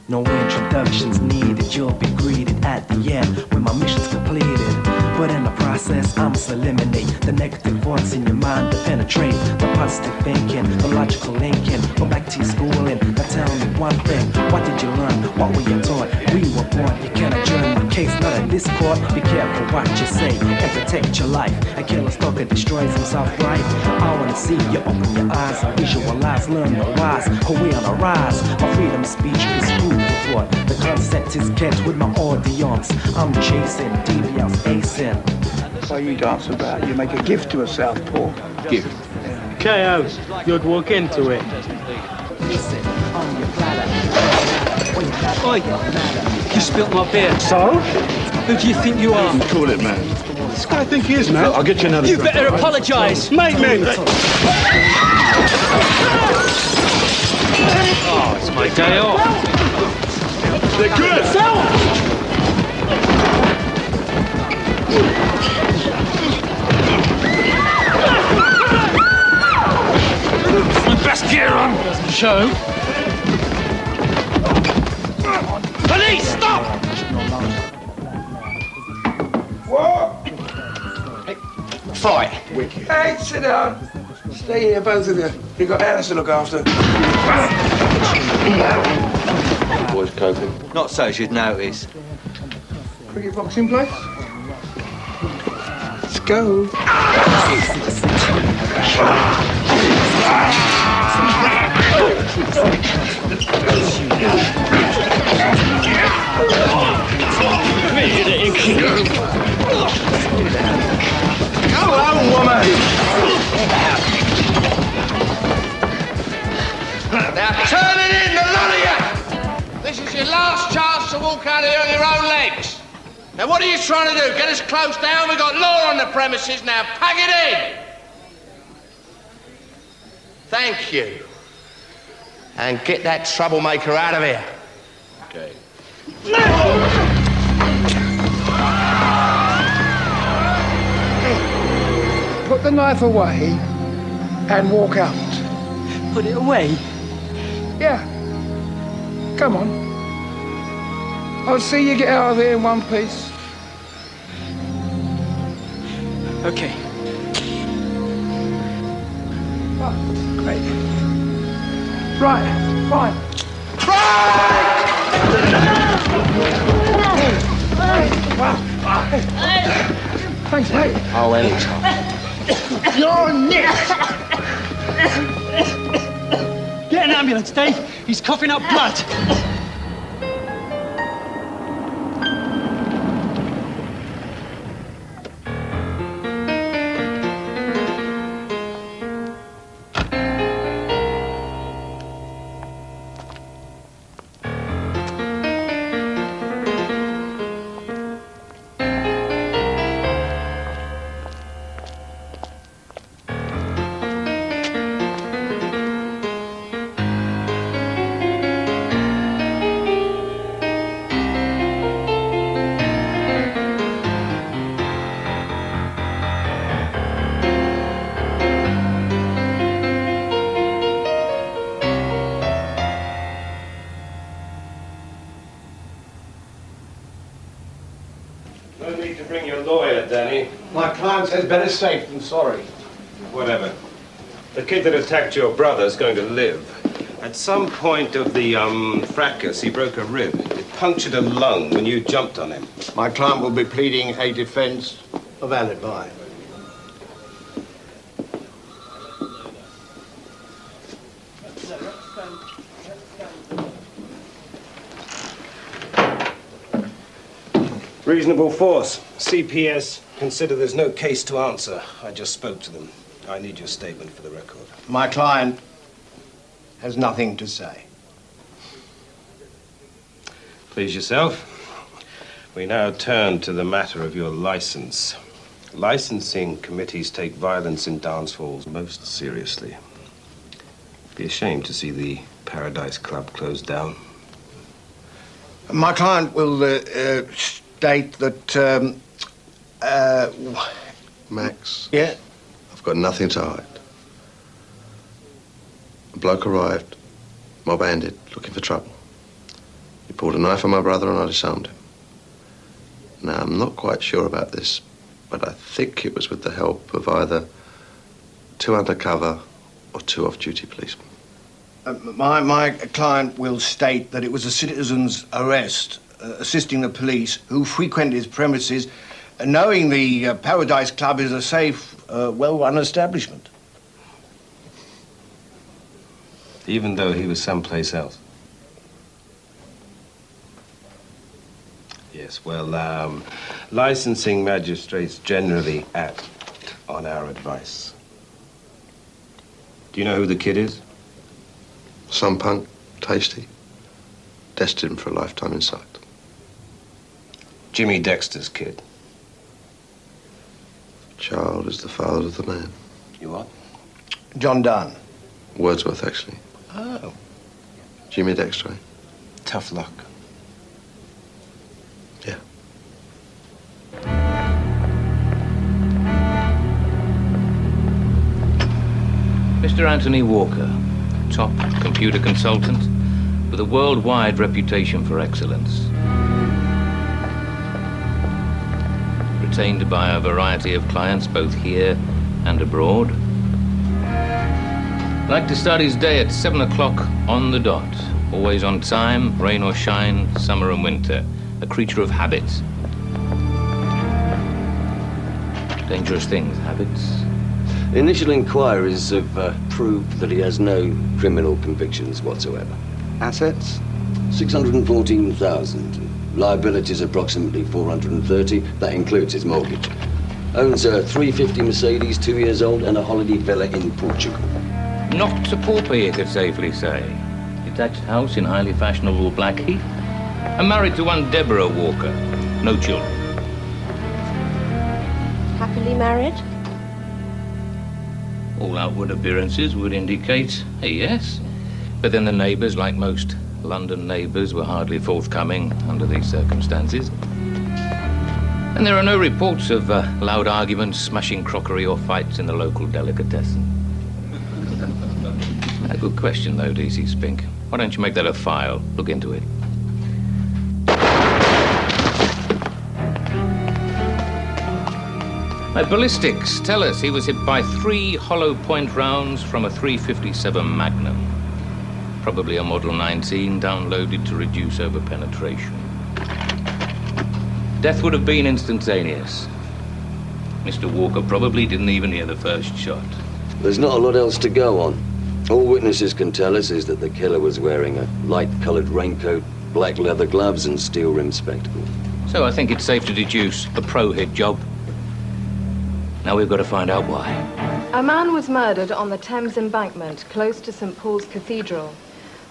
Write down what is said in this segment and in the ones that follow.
No introductions needed, you'll be greeted at the end when my mission's completed. But in the process, I must eliminate the negative thoughts in your mind to penetrate the positive thinking, the logical linking. Go back to your schooling, now tell me one thing. What did you learn? What were you taught? We were born, you can't adjourn the case, not in this court. Be careful what you say and protect your life. A killer stalker destroys himself right. I wanna see you open your eyes and visualize, learn the wise. Oh, we on a rise. My freedom of speech is food for thought. The concept is kept with my audience. I'm chasing, DVL's acing. Why you dance about? You make a gift to a southpaw. Gift. KO. You'd walk into it. Listen, on your platter. Oi, you spilt my beer. So? Who do you think you are? Call it, man. This guy think he is, man. I'll get you another. You better apologise. Maiden! Oh, it's my day off. They're good. My best gear on. Doesn't show. Police, stop! What? Fight. Wicked. Hey, sit down. Stay here, both of you. You've got Alice to look after. Boys coping. Not so as you'd notice. Cricket boxing place? Let's go. Go on, woman! Now turn it in, the lot of you! This is your last chance to walk out of here on your own legs. Now what are you trying to do? Get us close down? We've got law on the premises. Now pack it in! Thank you. And get that troublemaker out of here. Okay. Put the knife away and walk out. Put it away. Yeah. Come on. I'll see you get out of here in one piece. Okay. Oh, great. Right, fine. Thanks, mate. Oh, anytime. You're next. Get an ambulance, Dave. He's coughing up blood. No need to bring your lawyer, Danny. My client says better safe than sorry. Whatever. The kid that attacked your brother's going to live. At some point of the, fracas, he broke a rib. It punctured a lung when you jumped on him. My client will be pleading a defense of alibi. Reasonable force. CPS consider there's no case to answer. I just spoke to them. I need your statement for the record. My client has nothing to say. Please yourself. We now turn to the matter of your license. Licensing committees take violence in dance halls most seriously. Be ashamed to see the Paradise Club closed down. My client will state that, Max, yeah? I've got nothing to hide. A bloke arrived, mob-handed, looking for trouble. He pulled a knife on my brother and I disarmed him. Now, I'm not quite sure about this, but I think it was with the help of either 2 undercover or 2 off-duty policemen. My client will state that it was a citizen's arrest, assisting the police who frequented his premises, knowing the Paradise Club is a safe, well-run establishment. Even though he was someplace else? Yes, well, licensing magistrates generally act on our advice. Do you know who the kid is? Some punk, tasty, destined for a lifetime in sight. Jimmy Dexter's kid. Child is the father of the man. You what? John Donne. Wordsworth, actually. Oh. Jimmy Dexter, eh? Tough luck. Yeah. Mr. Anthony Walker, top computer consultant with a worldwide reputation for excellence. Retained by a variety of clients both here and abroad. Like to start his day at 7 o'clock on the dot. Always on time, rain or shine, summer and winter. A creature of habits. Dangerous things, habits. Initial inquiries have proved that he has no criminal convictions whatsoever. Assets? 614,000. Liabilities approximately 430. That includes his mortgage. Owns a 350 Mercedes, 2 years old, and a holiday villa in Portugal. Not a pauper, you could safely say. Detached house in highly fashionable Blackheath. And married to one Deborah Walker. No children. Happily married? All outward appearances would indicate a yes. But then the neighbours, like most London neighbours, were hardly forthcoming under these circumstances. And there are no reports of loud arguments, smashing crockery or fights in the local delicatessen. A good question, though, D.C. Spink. Why don't you make that a file? Look into it. My ballistics tell us he was hit by 3 hollow point rounds from a .357 Magnum. Probably a Model 19 downloaded to reduce overpenetration. Death would have been instantaneous. Mr. Walker probably didn't even hear the first shot. There's not a lot else to go on. All witnesses can tell us is that the killer was wearing a light-colored raincoat, black leather gloves, and steel-rimmed spectacles. So I think it's safe to deduce a pro-hit job. Now we've got to find out why. A man was murdered on the Thames embankment, close to St. Paul's Cathedral.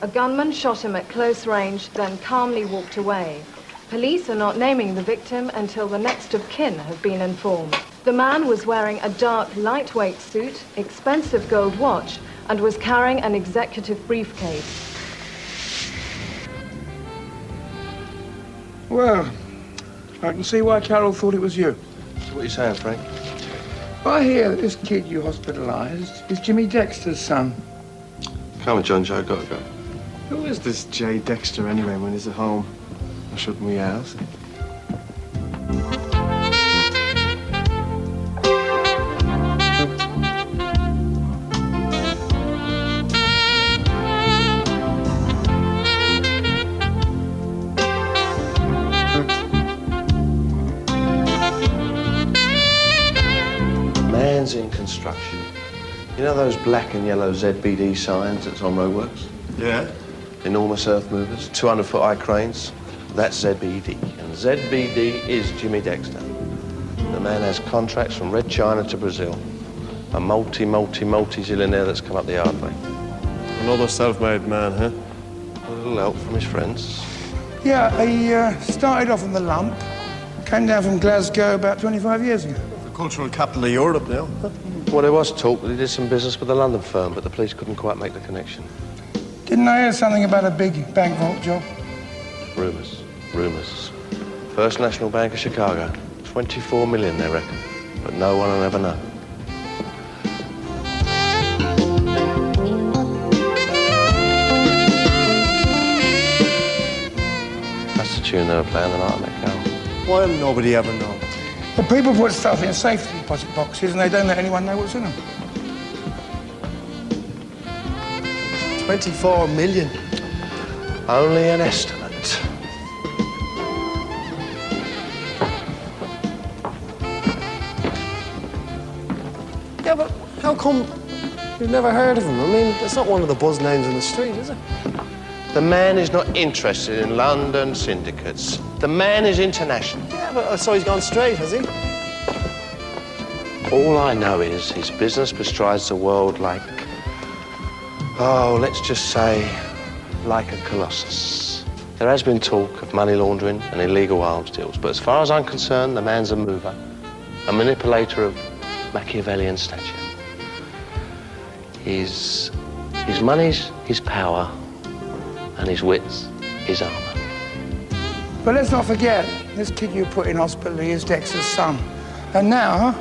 A gunman shot him at close range, then calmly walked away. Police are not naming the victim until the next of kin have been informed. The man was wearing a dark, lightweight suit, expensive gold watch, and was carrying an executive briefcase. Well, I can see why Carol thought it was you. So what are you saying, Frank? I hear that this kid you hospitalised is Jimmy Dexter's son. Come on, John Joe, gotta go. Who is this J. Dexter anyway when he's at home? Or shouldn't we ask? Man's in construction. You know those black and yellow ZBD signs that's on roadworks? Yeah. Enormous earth movers, 200-foot high cranes. That's ZBD. And ZBD is Jimmy Dexter. The man has contracts from Red China to Brazil. A multi-zillionaire that's come up the hard way. Another self-made man, huh? A little help from his friends. Yeah, he started off on the lump, came down from Glasgow about 25 years ago. The cultural capital of Europe now. Well, there was talk that he did some business with a London firm, but the police couldn't quite make the connection. Didn't I hear something about a big bank vault job? Rumours. First National Bank of Chicago. 24 million, they reckon. But no one will ever know. assume they were playing the night on that car. Why will nobody ever know? The people put stuff in safety deposit boxes and they don't let anyone know what's in them. 24 million. Only an estimate. Yeah, but how come you've never heard of him? I mean, it's not one of the buzz names in the street, is it? The man is not interested in London syndicates. The man is international. Yeah, but I saw he's gone straight, has he? All I know is his business bestrides the world like, oh, let's just say, like a colossus. There has been talk of money laundering and illegal arms deals, but as far as I'm concerned, the man's a mover, a manipulator of Machiavellian stature. His money's his power, and his wit's his armour. But let's not forget, this kid you put in hospital is Dexter's son. And now,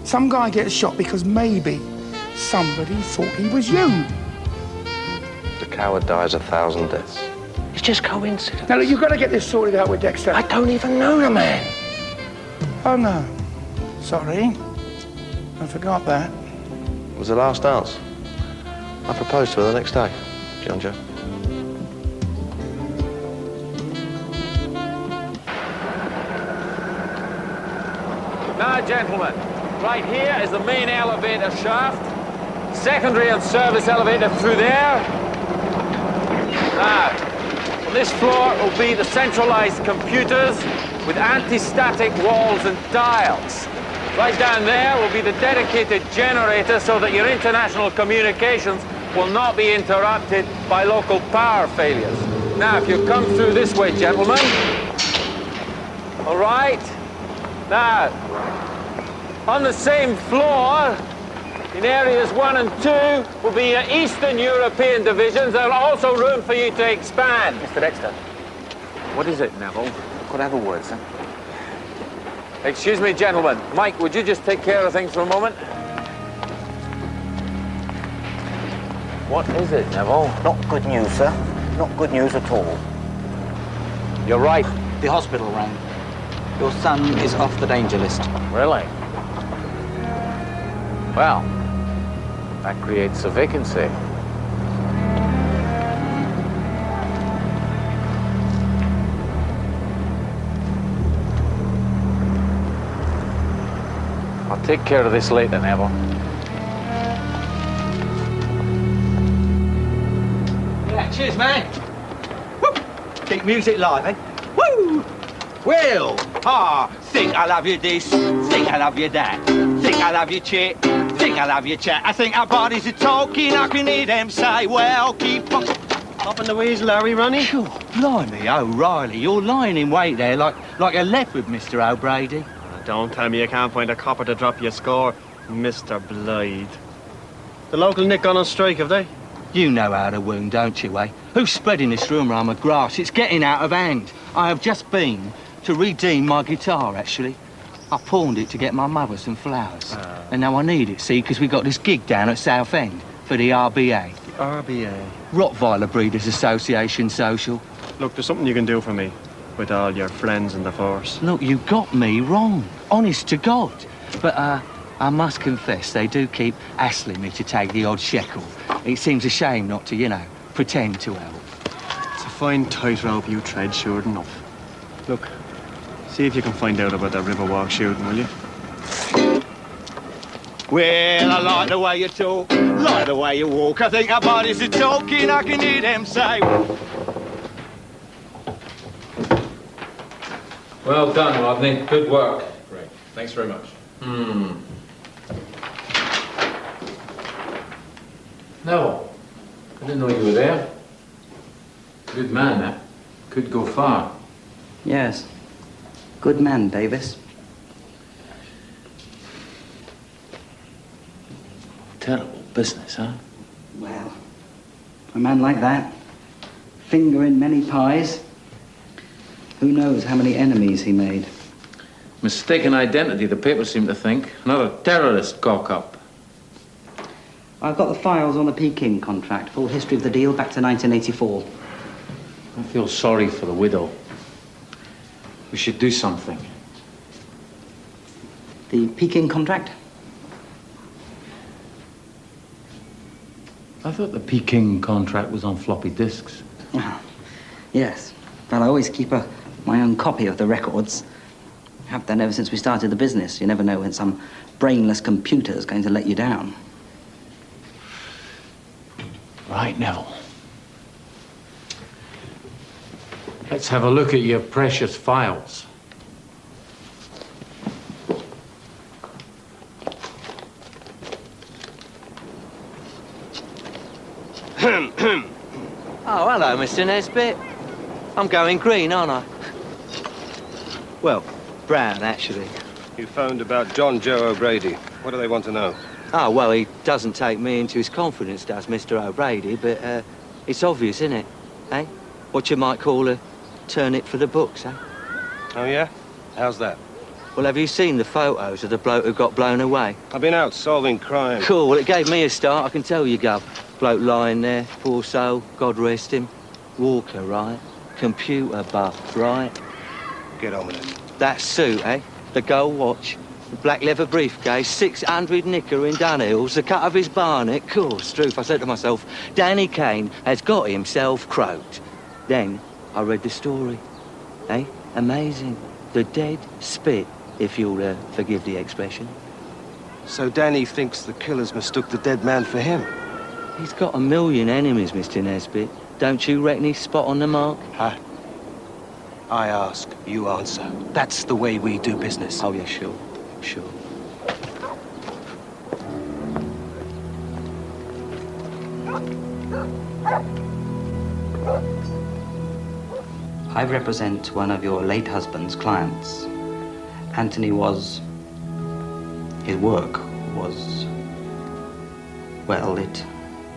some guy gets shot because maybe somebody thought he was you. The coward dies 1,000 deaths. It's just coincidence. Now, look, you've got to get this sorted out with Dexter. I don't even know the man. Oh, no. Sorry. I forgot that. It was the last dance. I proposed to her the next day, John Joe. Now, gentlemen, right here is the main elevator shaft. Secondary and service elevator through there. Now, on this floor will be the centralized computers with anti-static walls and dials. Right down there will be the dedicated generator so that your international communications will not be interrupted by local power failures. Now, if you come through this way, gentlemen. All right. Now, on the same floor, in areas 1 and 2, will be your Eastern European divisions. There's also room for you to expand. Mr. Dexter. What is it, Neville? Could I have a word, sir? Excuse me, gentlemen. Mike, would you just take care of things for a moment? What is it, Neville? Not good news, sir. Not good news at all. You're right. The hospital rang. Your son is off the danger list. Really? Well, that creates a vacancy. I'll take care of this later, Neville. Yeah, cheers, man. Woo! Keep music live, eh? Woo! Well, think I love you this, think I love you that, think I love you chit, think I love you chat. I think our bodies are talking, I can hear them say, well, keep on. Up in the weasel, are we, Ronnie? Sure, blimey, O'Reilly, you're lying in wait there like a leopard, Mr. O'Brady. Don't tell me you can't find a copper to drop your score, Mr. Blythe. The local Nick gone on strike, have they? You know how to wound, don't you, eh? Who's spreading this rumour I'm a grass? It's getting out of hand. I have just been to redeem my guitar, actually. I pawned it to get my mother some flowers. And now I need it, see, because we got this gig down at Southend for the RBA. The RBA? Rottweiler Breeders Association Social. Look, there's something you can do for me with all your friends in the force. Look, you got me wrong. Honest to God. But, I must confess, they do keep hassling me to take the odd shekel. It seems a shame not to, you know, pretend to help. It's a fine tightrope you tread, sure enough. Look, see if you can find out about that Riverwalk shooting, will you? Well, I like the way you talk, like the way you walk. I think our bodies are talking, I can hear them say. Well done, Rodney. Good work. Great. Thanks very much. No, I didn't know you were there. Good man, that. Could go far. Yes. Good man, Davis. Terrible business, huh? Well, a man like that, finger in many pies, who knows how many enemies he made. Mistaken identity, the papers seem to think. Another terrorist cock-up. I've got the files on the Peking contract, full history of the deal back to 1984. I feel sorry for the widow. We should do something. The Peking contract? I thought the Peking contract was on floppy disks. Yes. Well, I always keep my own copy of the records. Have done ever since we started the business. You never know when some brainless computer is going to let you down. Right, Neville. Let's have a look at your precious files. Oh, hello, Mr. Nesbitt. I'm going green, aren't I? Well, brown, actually. You phoned about John Joe O'Brady. What do they want to know? Oh, well, he doesn't take me into his confidence, does Mr. O'Brady, but it's obvious, isn't it? Eh? What you might call a turnip for the books, eh? Oh, yeah? How's that? Well, have you seen the photos of the bloke who got blown away? I've been out solving crime. Cool, well, it gave me a start, I can tell you, Gov. Bloke lying there, poor soul, God rest him. Walker, right? Computer buff, right? Get on with it. That suit, eh? The gold watch, the black leather briefcase, 600 knicker in Dunhills, the cut of his barnet. Cool, Struth, I said to myself, Danny Kane has got himself croaked. Then I read the story. Eh? Amazing. The dead spit, if you'll forgive the expression. So Danny thinks the killers mistook the dead man for him? He's got a million enemies, Mr. Nesbitt. Don't you reckon he's spot on the mark? Huh? I ask, you answer. That's the way we do business. Oh, yeah, sure. Sure. I represent one of your late husband's clients. Anthony was... his work was... well, it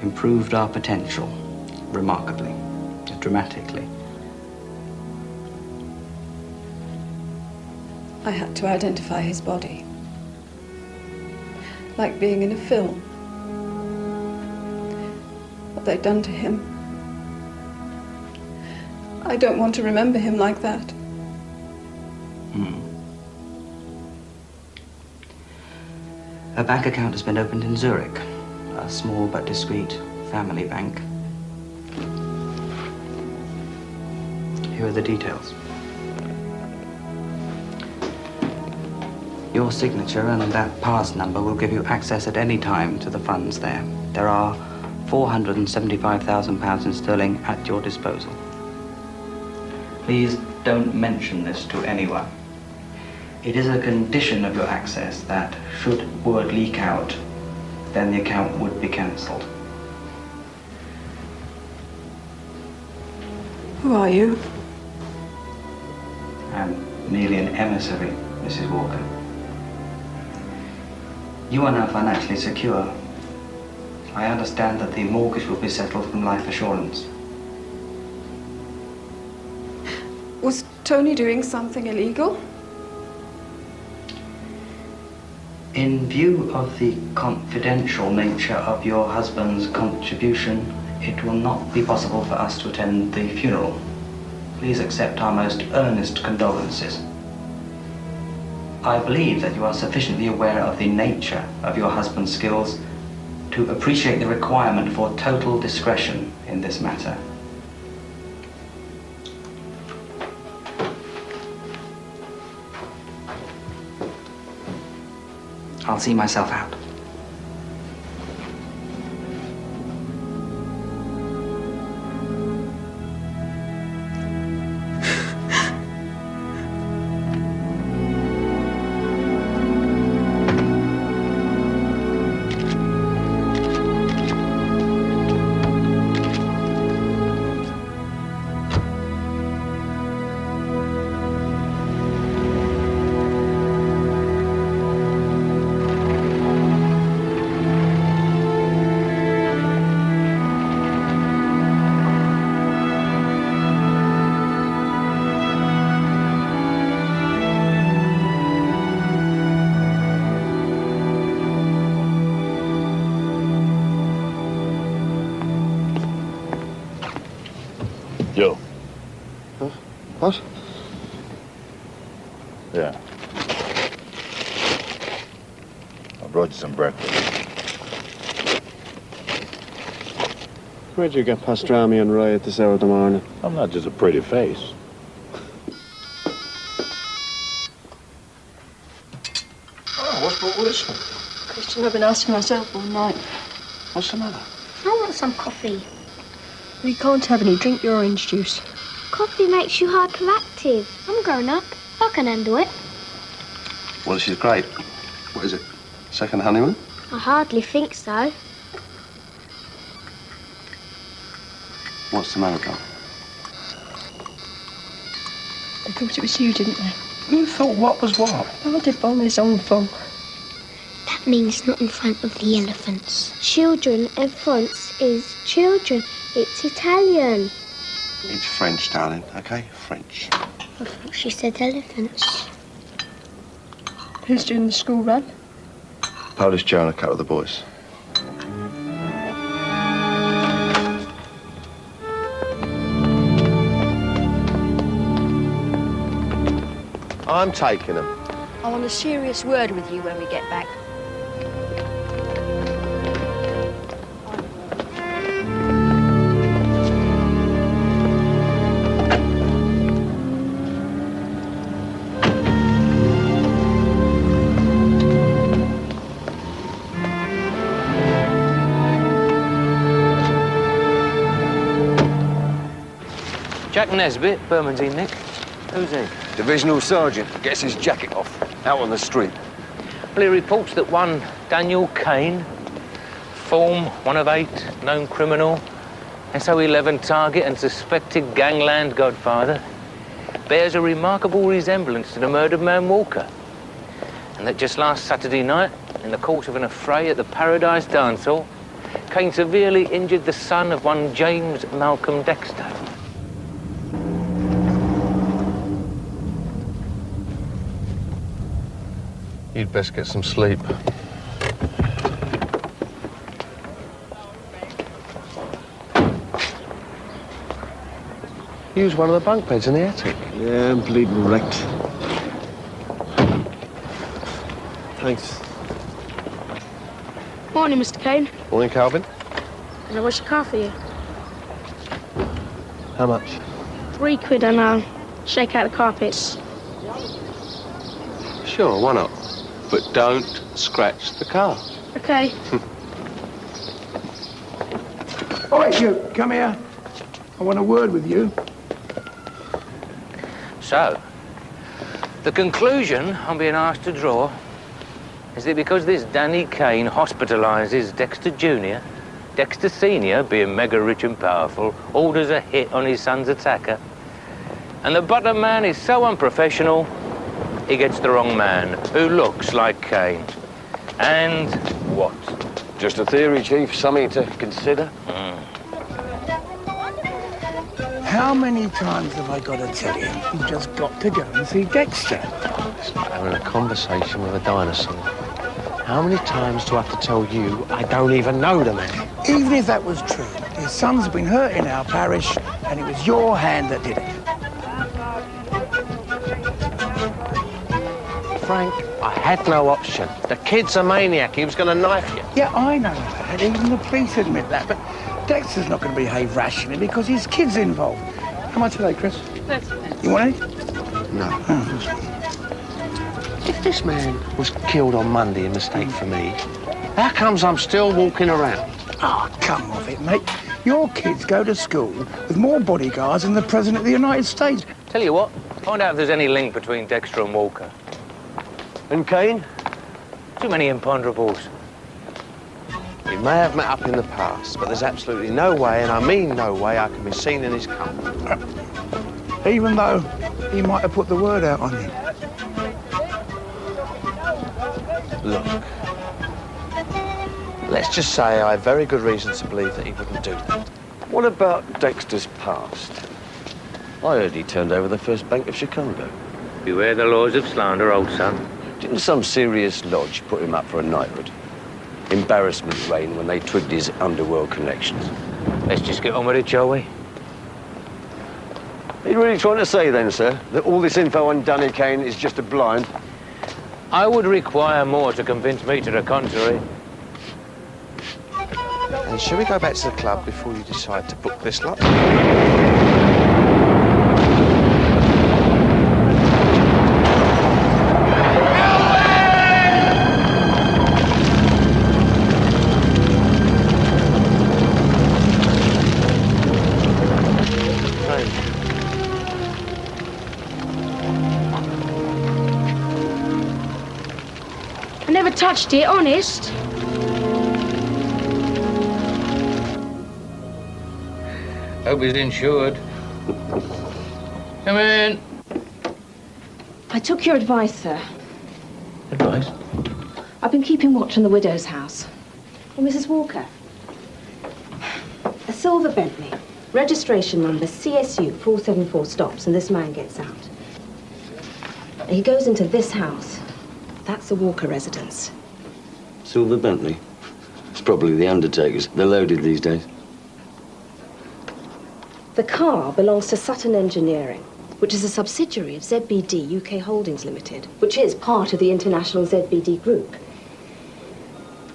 improved our potential remarkably, dramatically. I had to identify his body. Like being in a film. What they'd done to him. I don't want to remember him like that. A bank account has been opened in Zurich. A small but discreet family bank. Here are the details. Your signature and that pass number will give you access at any time to the funds there. There are £475,000 in sterling at your disposal. Please don't mention this to anyone. It is a condition of your access that, should word leak out, then the account would be cancelled. Who are you? I'm merely an emissary, Mrs. Walker. You are now financially secure. I understand that the mortgage will be settled from life assurance. Was Tony doing something illegal? In view of the confidential nature of your husband's contribution, it will not be possible for us to attend the funeral. Please accept our most earnest condolences. I believe that you are sufficiently aware of the nature of your husband's skills to appreciate the requirement for total discretion in this matter. I'll see myself out. Joe. What? Yeah. I brought you some breakfast. Where'd you get pastrami and rye at this hour of the morning? I'm not just a pretty face. Oh, what's brought this? Question I've been asking myself all night. What's the matter? I want some coffee. We can't have any. Drink your orange juice. Coffee makes you hyperactive. I'm grown up. I can handle it. Well, she's great. What is it? Second honeymoon? I hardly think so. What's the matter, Tom? They thought it was you, didn't they? You thought what was what? Oh, did on his own phone. That means not in front of the elephants. Children in front is children. It's Italian. It's French, darling, okay? French. I thought she said elephants. Who's doing the school run? Polish Joe and a couple of the boys. I'm taking them. I want a serious word with you when we get back. Jack Nesbitt, Bermondsey Nick. Who's he? Divisional sergeant gets his jacket off, out on the street. Well, he reports that one Daniel Kane, form 1 of 8, known criminal, SO11 target and suspected gangland godfather, bears a remarkable resemblance to the murdered man Walker. And that just last Saturday night, in the course of an affray at the Paradise Dance Hall, Kane severely injured the son of one James Malcolm Dexter. You'd best get some sleep. Use one of the bunk beds in the attic. Yeah, I'm bleeding wrecked. Thanks. Morning, Mr. Kane. Morning, Calvin. Can I wash your car for you? How much? £3 and I'll shake out the carpets. Sure, why not? But don't scratch the car. Okay. All right, you, come here. I want a word with you. So, the conclusion I'm being asked to draw is that because this Danny Kane hospitalises Dexter Jr., Dexter Sr., being mega rich and powerful, orders a hit on his son's attacker, and the butler man is so unprofessional, he gets the wrong man, who looks like Kane. And what? Just a theory, Chief. Something to consider. How many times have I got to tell you? You've just got to go and see Dexter. Having a conversation with a dinosaur. How many times do I have to tell you I don't even know the man? Even if that was true, his son's been hurt in our parish, and it was your hand that did it. Frank, I had no option. The kid's a maniac. He was going to knife you. Yeah, I know that. Even the police admit that. But Dexter's not going to behave rationally because his kid's involved. How much are they, Chris? You want any? No. Oh. If this man was killed on Monday in mistake for me, how comes I'm still walking around? Oh, come off it, mate. Your kids go to school with more bodyguards than the President of the United States. Tell you what, find out if there's any link between Dexter and Walker. And Kane? Too many imponderables. We may have met up in the past, but there's absolutely no way, and I mean no way, I can be seen in his company. Even though he might have put the word out on you. Look, let's just say I have very good reason to believe that he wouldn't do that. What about Dexter's past? I heard he turned over the first bank of Chicago. Beware the laws of slander, old son. Didn't some serious lodge put him up for a knighthood? Embarrassment reigned when they twigged his underworld connections. Let's just get on with it, shall we? Are you really trying to say then, sir, that all this info on Danny Kane is just a blind? I would require more to convince me to the contrary. And shall we go back to the club before you decide to book this lot? I never touched it, honest. Hope he's insured. Come in. I took your advice, sir. Advice? I've been keeping watch on the widow's house. Well, Mrs. Walker. A silver Bentley. Registration number CSU 474 stops and this man gets out. He goes into this house. That's the Walker residence. Silver Bentley. It's probably the Undertaker's. They're loaded these days. The car belongs to Sutton Engineering, which is a subsidiary of ZBD UK Holdings Limited, which is part of the international ZBD group.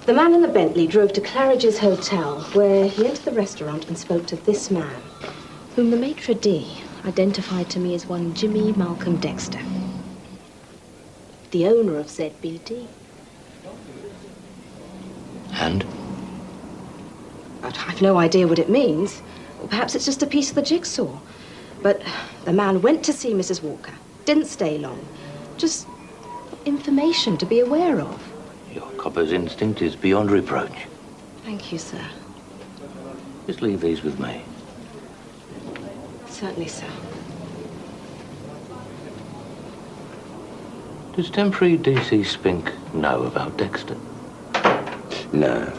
The man in the Bentley drove to Claridge's Hotel, where he entered the restaurant and spoke to this man, whom the maitre d' identified to me as one Jimmy Malcolm Dexter, the owner of ZBD. And? But I've no idea what it means. Or perhaps it's just a piece of the jigsaw. But the man went to see Mrs. Walker, didn't stay long. Just information to be aware of. Your copper's instinct is beyond reproach. Thank you, sir. Just leave these with me. Certainly, sir. Does temporary DC Spink know about Dexter? No.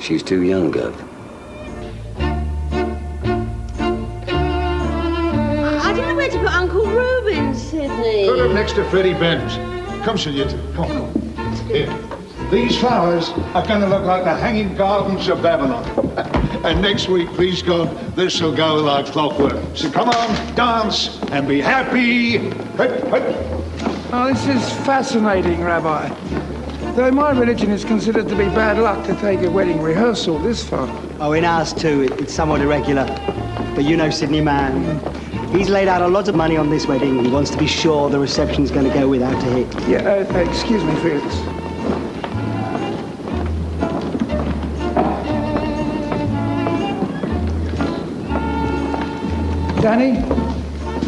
She's too young, Gov. I don't know where to put Uncle Reuben, Sidney. Put him next to Freddie Benz. Come, sir, you two. Come on. Here. These flowers are going to look like the hanging gardens of Babylon. And next week, please God, this will go like clockwork. So come on, dance and be happy. Hip, hip. Oh, this is fascinating, Rabbi. Though my religion is considered to be bad luck to take a wedding rehearsal this far. Oh, in ours too, it's somewhat irregular. But you know Sidney Man. He's laid out a lot of money on this wedding. He wants to be sure the reception's going to go without a hitch. Yeah, excuse me, Felix. Danny,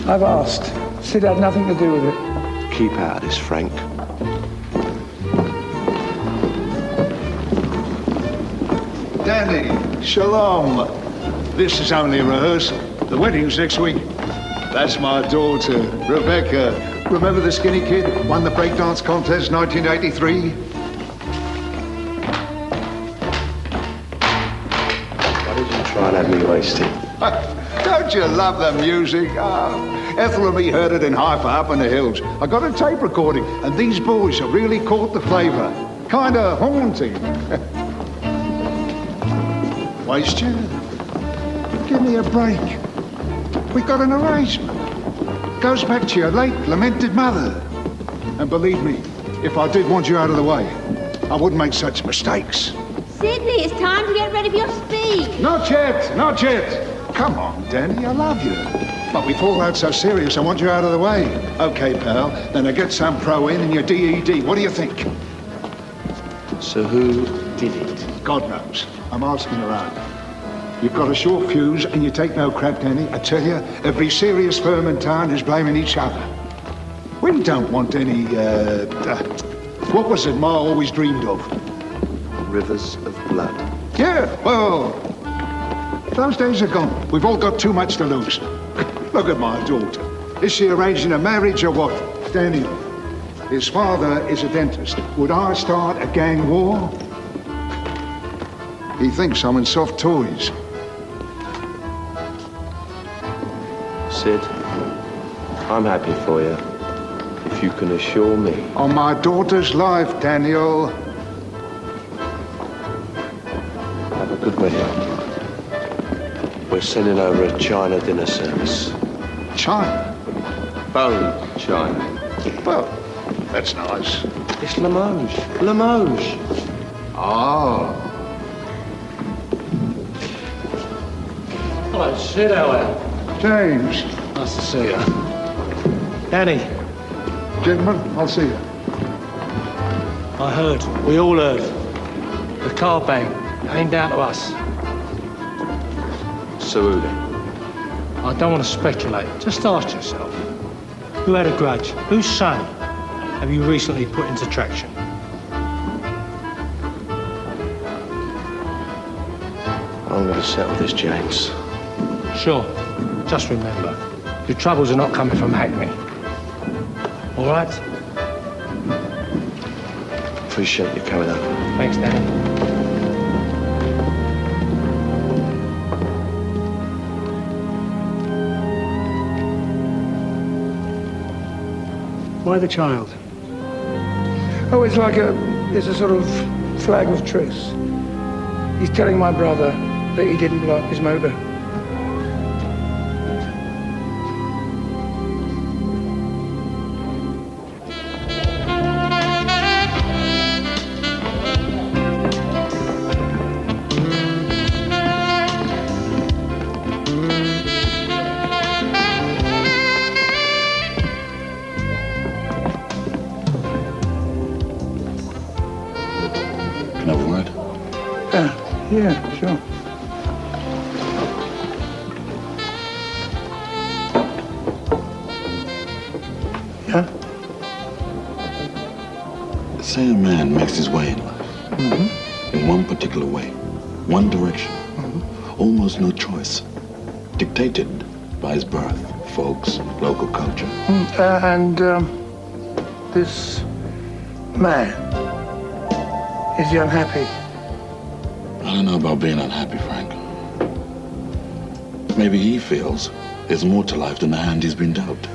I've asked. Sid had nothing to do with it. Keep out of this, Frank. Danny, shalom. This is only a rehearsal. The wedding's next week. That's my daughter, Rebecca. Remember the skinny kid? Won the breakdance contest 1983? Why did you try and have me wasted? Don't you love the music? Ethel and me heard it in Haifa up in the hills. I got a tape recording, and these boys have really caught the flavour. Kind of haunting. Waste you? Give me a break. We got an arrangement. Goes back to your late, lamented mother. And believe me, if I did want you out of the way, I wouldn't make such mistakes. Sidney, it's time to get ready for your speech. Not yet, not yet. Come on, Danny, I love you. But before that's so serious, I want you out of the way. Okay, pal, then I get some pro in your DED. What do you think? So who did it? God knows. I'm asking around. You've got a short fuse and you take no crap, Danny. I tell you, every serious firm in town is blaming each other. We don't want any, what was it Ma always dreamed of? Rivers of blood. Yeah, well, those days are gone. We've all got too much to lose. Look at my daughter. Is she arranging a marriage or what? Danny, his father is a dentist. Would I start a gang war? He thinks I'm in soft toys. Sid, I'm happy for you. If you can assure me. On my daughter's life, Daniel. Have a good wedding. We're sending over a China dinner service. China? Bone China. Well, that's nice. It's Limoges. Limoges. Oh. Hello, Sid, how are you? James. Nice to see you. Danny. Gentlemen, I'll see you. I heard. We all heard. The car bang came down to us. So who then? I don't want to speculate. Just ask yourself. Who had a grudge? Whose son have you recently put into traction? I'm going to settle this, James. Sure. Just remember, your troubles are not coming from Hackney. All right? Appreciate you coming over. Thanks, Danny. Why the child? Oh, it's a sort of flag of truce. He's telling my brother that he didn't blow up his motor. Yeah, sure. Yeah? Say a man makes his way in life. In one particular way. One direction. Almost no choice. Dictated by his birth, folks, local culture. This man, is he unhappy? I don't know about being unhappy, Frank. Maybe he feels there's more to life than the hand he's been dealt.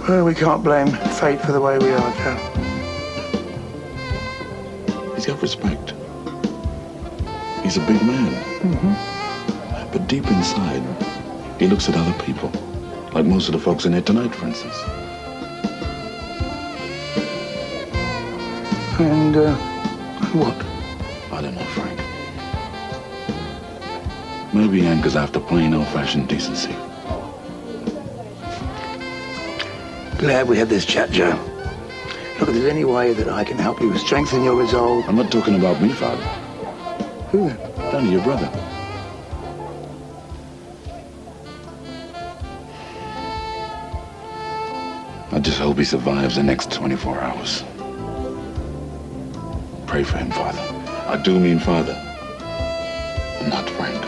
Well, we can't blame fate for the way we are, Joe. He's got respect. He's a big man. But deep inside, he looks at other people. Like most of the folks in here tonight, for instance. And, what? I don't know, Frank. Maybe he hankers after plain old-fashioned decency. Glad we had this chat, Joe. Look, if there's any way that I can help you strengthen your resolve... I'm not talking about me, Father. Who then? Danny, your brother. I just hope he survives the next 24 hours. Pray for him, Father. I do mean Father, and not Frank.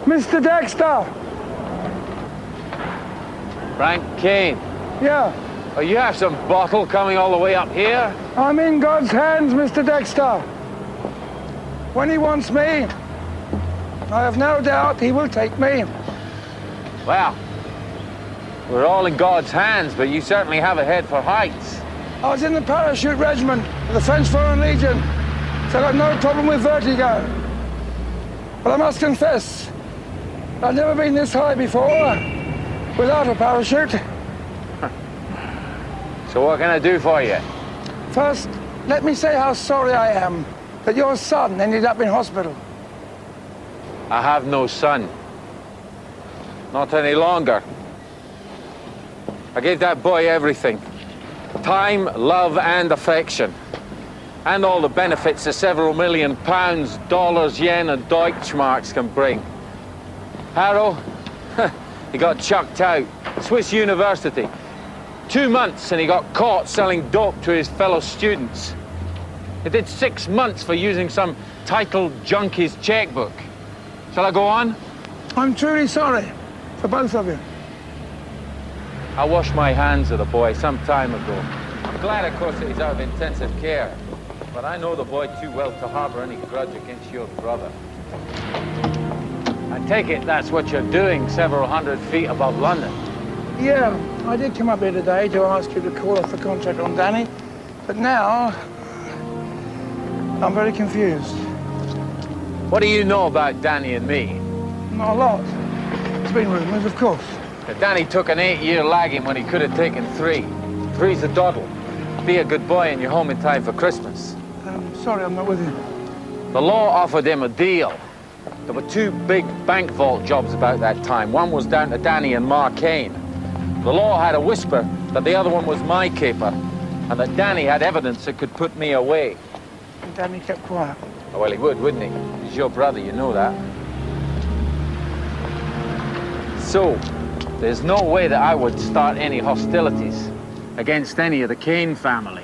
Mr. Dexter! Frank Kane. Yeah? Oh, you have some bottle coming all the way up here? I'm in God's hands, Mr. Dexter. When he wants me, I have no doubt he will take me. Well, we're all in God's hands, but you certainly have a head for heights. I was in the parachute regiment of the French Foreign Legion, so I got no problem with vertigo. But I must confess, I've never been this high before without a parachute. So what can I do for you? First, let me say how sorry I am that your son ended up in hospital. I have no son. Not any longer. I gave that boy everything. Time, love, and affection. And all the benefits that several million pounds, dollars, yen, and Deutschmarks can bring. Harrow, he got chucked out. Swiss University. 2 months and he got caught selling dope to his fellow students. He did 6 months for using some titled junkie's checkbook. Shall I go on? I'm truly sorry for both of you. I washed my hands of the boy some time ago. I'm glad, of course, that he's out of intensive care. But I know the boy too well to harbor any grudge against your brother. I take it that's what you're doing several hundred feet above London. Yeah, I did come up here today to ask you to call off the contract on Danny, but now I'm very confused. What do you know about Danny and me? Not a lot. It's been rumours, of course. Danny took an 8-year lagging when he could have taken 3. 3's a doddle. Be a good boy and you're home in time for Christmas. Sorry, I'm not with you. The law offered him a deal. There were 2 big bank vault jobs about that time. One was down to Danny and Ma Kane. The law had a whisper that the other one was my caper, and that Danny had evidence that could put me away. And Danny kept quiet. Oh, well, he would, wouldn't he? He's your brother, you know that. So, there's no way that I would start any hostilities against any of the Kane family.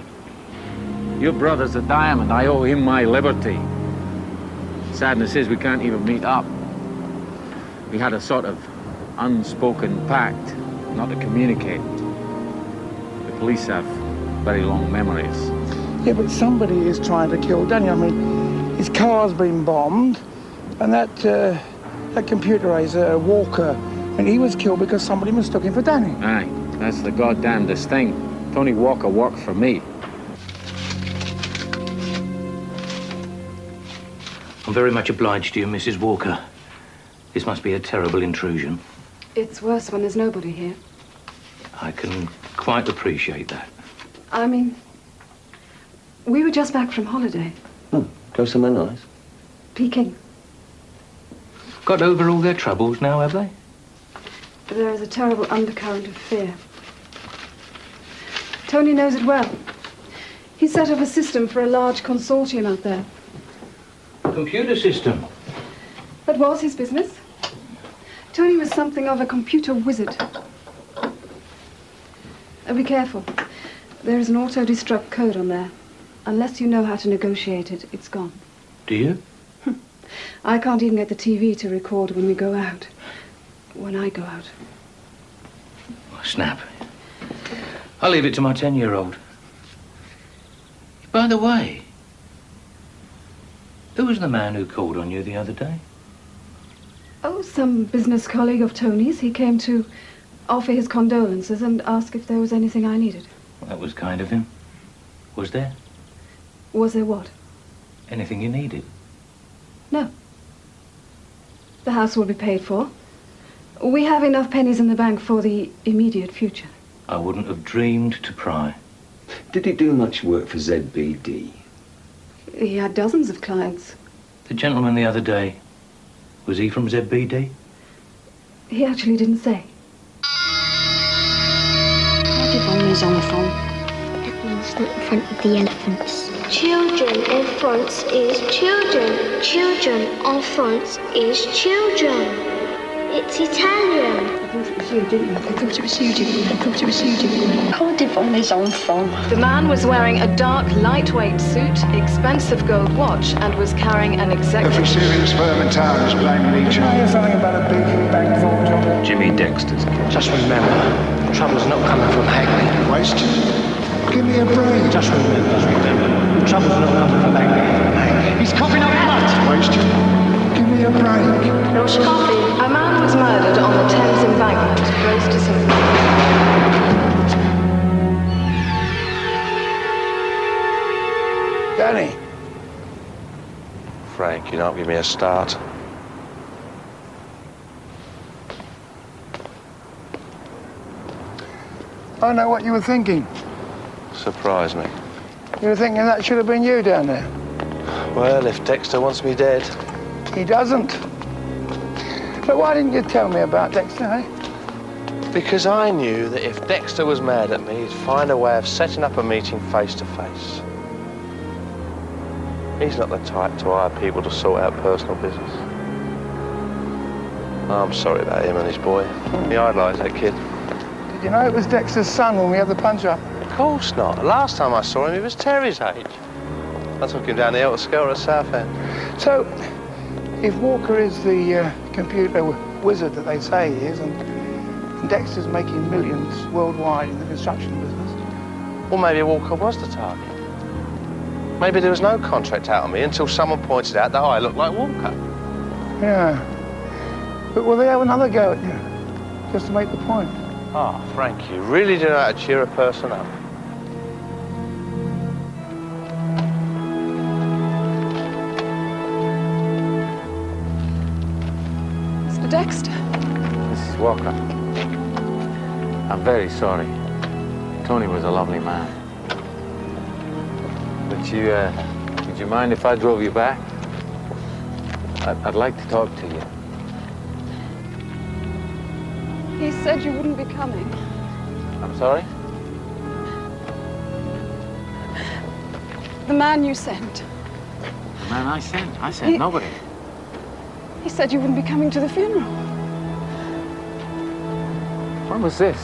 Your brother's a diamond. I owe him my liberty. Sadness is we can't even meet up. We had a sort of unspoken pact not to communicate. The police have very long memories. Yeah, but somebody is trying to kill Danny. I mean, his car's been bombed, and that computerizer, Walker, and he was killed because somebody mistook him for Danny. Aye, that's the goddamnedest thing. Tony Walker worked for me. I'm very much obliged to you, Mrs. Walker. This must be a terrible intrusion. It's worse when there's nobody here. I can quite appreciate that. I mean, we were just back from holiday. Oh, go somewhere nice? Peking. Got over all their troubles now, have they? There is a terrible undercurrent of fear. Tony knows it well. He set up a system for a large consortium out there. Computer system? That was his business. Tony was something of a computer wizard. Be careful. There is an auto-destruct code on there. Unless you know how to negotiate it, it's gone. Do you? I can't even get the TV to record when we go out. When I go out. Snap. I'll leave it to my 10-year-old. By the way, who was the man who called on you the other day? Oh, some business colleague of Tony's. He came to offer his condolences and ask if there was anything I needed. Well, that was kind of him. Was there? Was there what? Anything you needed? No. The house will be paid for. We have enough pennies in the bank for the immediate future. I wouldn't have dreamed to pry. Did he do much work for ZBD? He had dozens of clients. The gentleman the other day, was he from ZBD? He actually didn't say. Is on the phone. That means not in front of the elephants. Children en France is children. Children en France is children. It's Italian. I thought it was you, didn't you? I thought it was you, didn't you? I thought it was you, didn't you? How did on his own phone? The man was wearing a dark, lightweight suit, expensive gold watch, and was carrying an executive... Every serious firm in town is blaming each I other. hear something about a big bank vault job. Jimmy Dexter's kid. Just remember, the trouble's not coming from Hackney. Wasted. Give me a break. Just remember, the trouble's not coming from Hackney. He's coughing up blood. Wasted. Give me a break. No coffee. A man was murdered on the Thames embankment, close to St. Danny. Frank, you don't give me a start. I know what you were thinking. Surprise me. You were thinking that should have been you down there. Well, if Dexter wants me dead. He doesn't. But why didn't you tell me about Dexter, eh? Because I knew that if Dexter was mad at me, he'd find a way of setting up a meeting face to face. He's not the type to hire people to sort out personal business. I'm sorry about him and his boy. He idolised that kid. Did you know it was Dexter's son when we had the punch-up? Of course not. Last time I saw him, he was Terry's age. I took him down the hill to Skelter at Southend. So, if Walker is the computer wizard that they say he is, and Dexter's making millions worldwide in the construction business... Well, maybe Walker was the target. Maybe there was no contract out on me until someone pointed out that I looked like Walker. Yeah. But will they have another go at you? Just to make the point? Ah, Frank, you really do know how to cheer a person up. Dexter. Mrs. Walker, I'm very sorry. Tony was a lovely man. But would you mind if I drove you back? I'd like to talk to you. He said you wouldn't be coming. I'm sorry? The man you sent. The man I sent? I sent nobody. He said you wouldn't be coming to the funeral. When was this?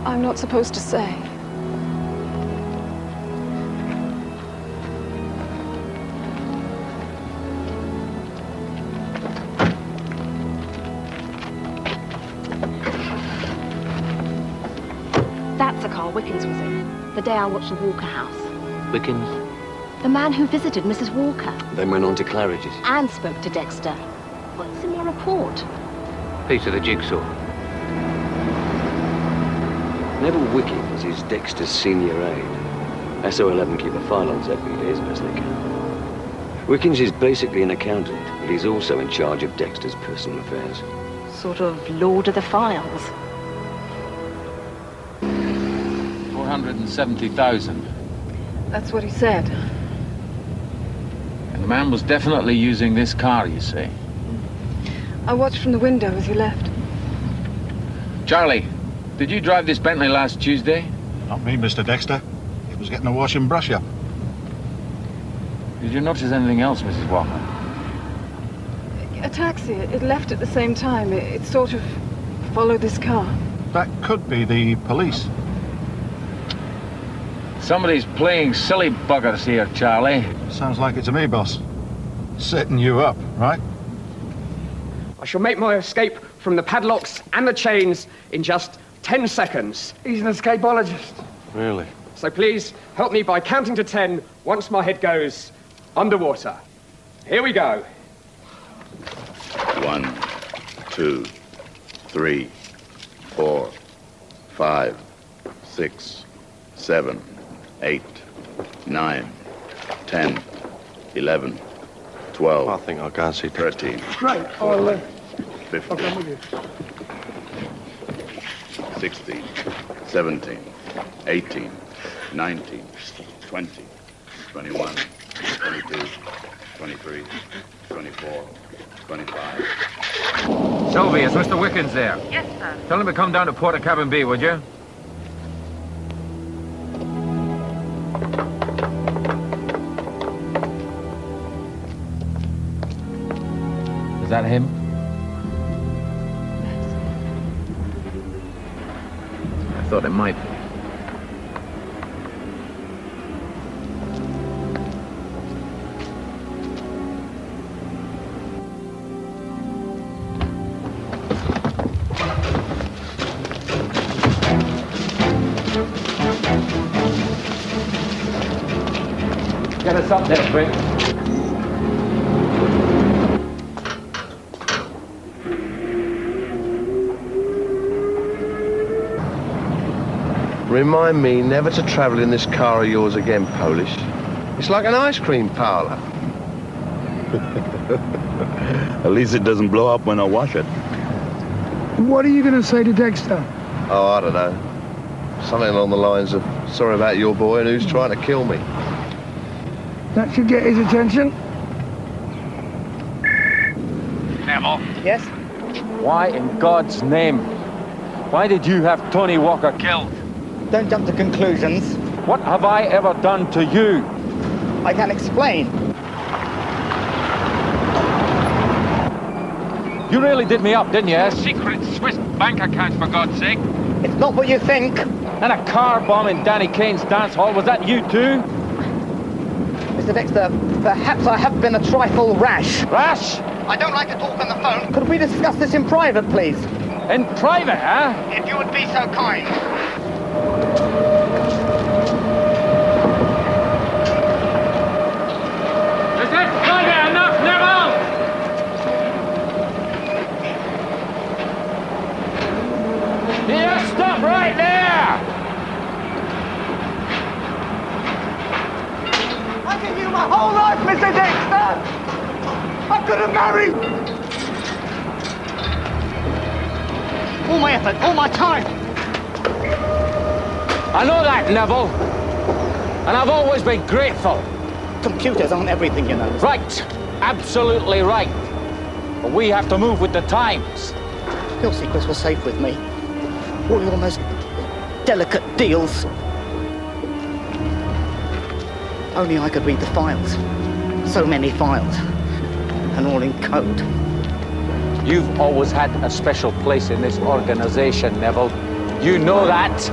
I'm not supposed to say. That's the car Wickens was in, the day I watched the Walker house. Wickens? The man who visited Mrs. Walker. Then went on to Claridge's. And spoke to Dexter. What's in your report? Piece of the jigsaw. Neville Wickens is Dexter's senior aide. s02e06 keep a file on ZBD as best they can. Wickens is basically an accountant, but he's also in charge of Dexter's personal affairs. Sort of Lord of the Files. 470,000. That's what he said. And the man was definitely using this car, you say? I watched from the window as you left. Charlie, did you drive this Bentley last Tuesday? Not me, Mr. Dexter. It was getting a wash and brush up. Did you notice anything else, Mrs. Walker? A taxi. It left at the same time. It sort of followed this car. That could be the police. Somebody's playing silly buggers here, Charlie. Sounds like it to me, boss. Setting you up, right? I shall make my escape from the padlocks and the chains in just 10 seconds. He's an escapologist. Really? So please help me by counting to 10 once my head goes underwater. Here we go. 1, 2, 3, 4, 5, 6, 7, 8, 9, 10, 11, 12. I think I'll go and see 13. Great. I'll 15, come with you. 16, 17, 18, 19, 20, 21, 22, 23, 24, 25. Sylvie, is Mr. Wickens there? Yes, sir. Tell him to come down to Porter Cabin B, would you? Is that him? I thought it might be. Get us up there, quick. Remind me never to travel in this car of yours again, Polish. It's like an ice cream parlor. At least it doesn't blow up when I wash it. What are you going to say to Dexter? Oh, I don't know. Something along the lines of, sorry about your boy and who's trying to kill me. That should get his attention. Neville? Yes? Why in God's name? Why did you have Tony Walker killed? Don't jump to conclusions. What have I ever done to you? I can explain. You really did me up, didn't you? Secret Swiss bank account, for God's sake. It's not what you think. And a car bomb in Danny Kane's dance hall. Was that you too? Mr. Dexter, perhaps I have been a trifle rash. Rash? I don't like to talk on the phone. Could we discuss this in private, please? In private, huh? If you would be so kind. Is that private enough, Neville? Here, stop right there! I give you my whole life, Mr. Dexter! I gonna marry! All my effort, all my time. I know that, Neville. And I've always been grateful. Computers aren't everything, you know. Right. Absolutely right. But we have to move with the times. Your secrets were safe with me. All your most delicate deals. Only I could read the files. So many files. And all in code. You've always had a special place in this organization, Neville. You know that.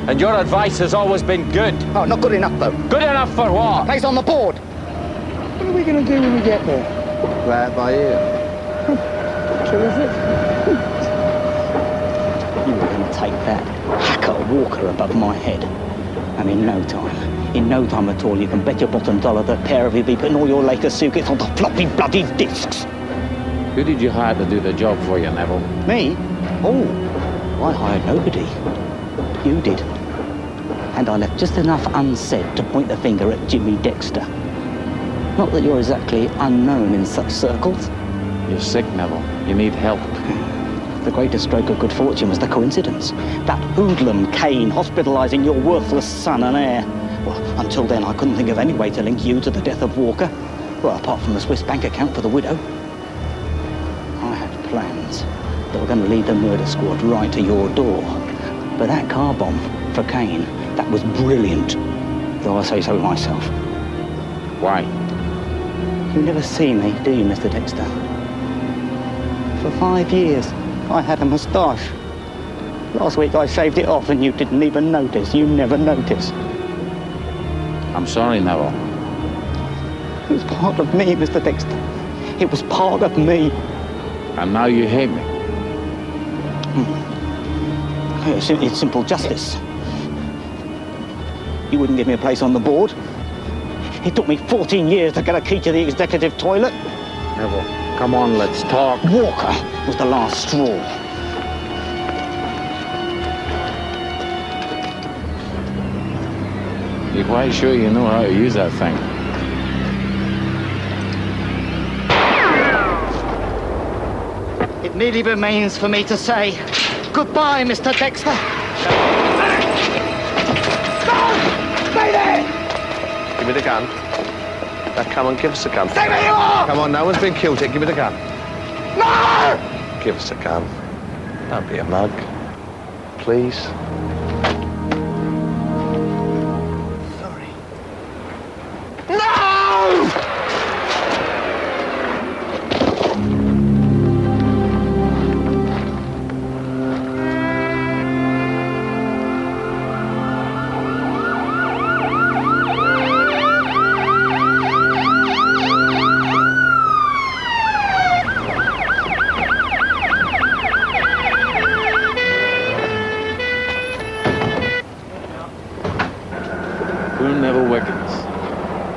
And your advice has always been good. Oh, not good enough, though. Good enough for what? Place on the board. What are we going to do when we get there? Play it by ear. Terrific. You were going to take that hacker Walker above my head. And in no time at all, you can bet your bottom dollar that pair of you be putting all your latest secrets onto floppy bloody discs. Who did you hire to do the job for you, Neville? Me? Oh, I hired nobody. You did. And I left just enough unsaid to point the finger at Jimmy Dexter. Not that you're exactly unknown in such circles. You're sick, Neville. You need help. The greatest stroke of good fortune was the coincidence. That hoodlum Kane hospitalising your worthless son and heir. Well, until then, I couldn't think of any way to link you to the death of Walker. Well, apart from the Swiss bank account for the widow. I had plans that were going to lead the murder squad right to your door. But that car bomb for Kane, that was brilliant. Though I say so myself. Why? You never see me, do you, Mr. Dexter? For 5 years, I had a moustache. Last week I shaved it off and you didn't even notice. You never noticed. I'm sorry, Neville. It was part of me, Mr. Dexter. It was part of me. And now you hate me. It's simple justice. You wouldn't give me a place on the board. It took me 14 years to get a key to the executive toilet. Neville, come on, let's talk. Walker was the last straw. You're quite sure you know how to use that thing? It merely remains for me to say goodbye, Mr. Dexter. Stay there! Give me the gun. Now, come on, give us the gun. Stay where you are! Come on, no one's been killed yet. Give me the gun. No! Give us the gun. Don't be a mug. Please. Sorry. No!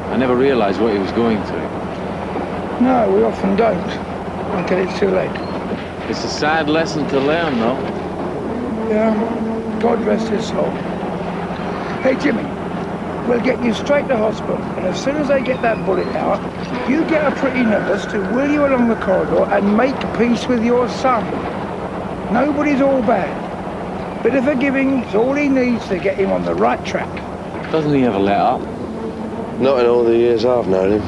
I never realised what he was going through. No, we often don't, until it's too late. It's a sad lesson to learn, though. Yeah, God rest his soul. Hey, Jimmy, we'll get you straight to hospital, and as soon as they get that bullet out, you get a pretty nurse to wheel you along the corridor and make peace with your son. Nobody's all bad. Bit of forgiving is all he needs to get him on the right track. Doesn't he ever let up? Not in all the years I've known him.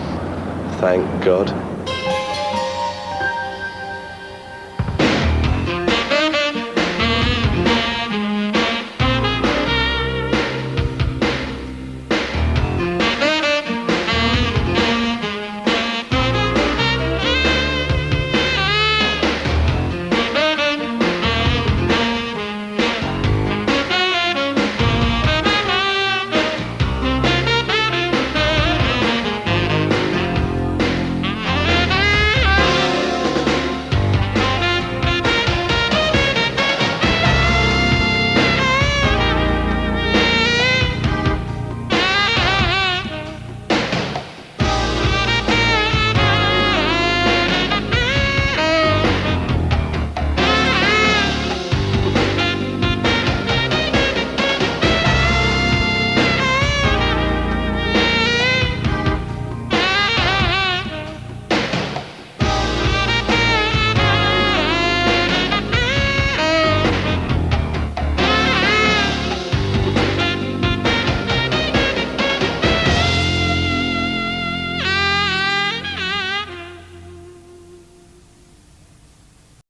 Thank God.